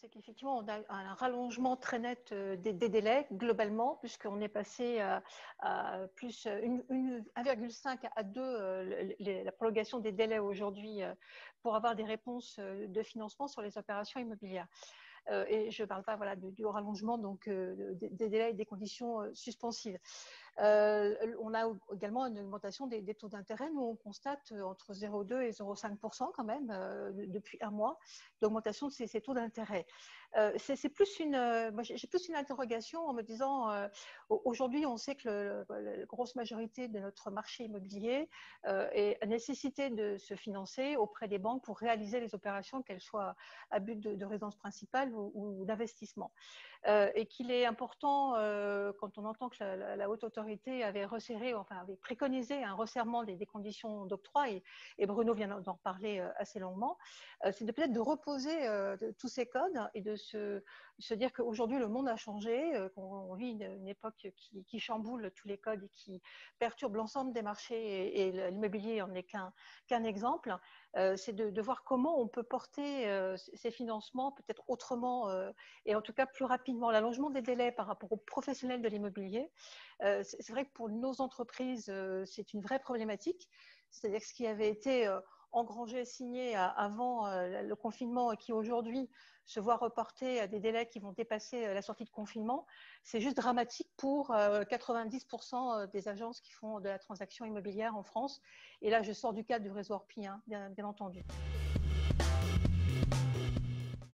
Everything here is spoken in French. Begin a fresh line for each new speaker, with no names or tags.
c'est qu'effectivement, on a un rallongement très net des délais globalement, puisqu'on est passé à plus 1,5 à 2 la prolongation des délais aujourd'hui pour avoir des réponses de financement sur les opérations immobilières. Et je ne parle pas voilà, du rallongement donc, des délais et des conditions suspensives. On a également une augmentation des taux d'intérêt. Nous, on constate entre 0,2 et 0,5% quand même depuis un mois d'augmentation de ces taux d'intérêt. C'est plus moi, j'ai plus une interrogation en me disant aujourd'hui, on sait que la grosse majorité de notre marché immobilier est à nécessité de se financer auprès des banques pour réaliser les opérations, qu'elles soient à but de résidence principale ou d'investissement. Et qu'il est important, quand on entend que la haute autorité avait resserré, enfin avait préconisé un resserrement des conditions d'octroi, et Bruno vient d'en reparler assez longuement, c'est peut-être de reposer tous ces codes et de se dire qu'aujourd'hui le monde a changé, qu'on vit une époque qui chamboule tous les codes et qui perturbe l'ensemble des marchés, et l'immobilier en est qu'un exemple. C'est de voir comment on peut porter ces financements peut-être autrement et en tout cas plus rapidement. L'allongement des délais par rapport aux professionnels de l'immobilier, c'est vrai que pour nos entreprises, c'est une vraie problématique. C'est-à-dire que ce qui avait été engrangé, signé avant le confinement et qui aujourd'hui se voit reporté à des délais qui vont dépasser la sortie de confinement, c'est juste dramatique pour 90% des agences qui font de la transaction immobilière en France. Et là, je sors du cadre du réseau Orpi, hein, bien entendu.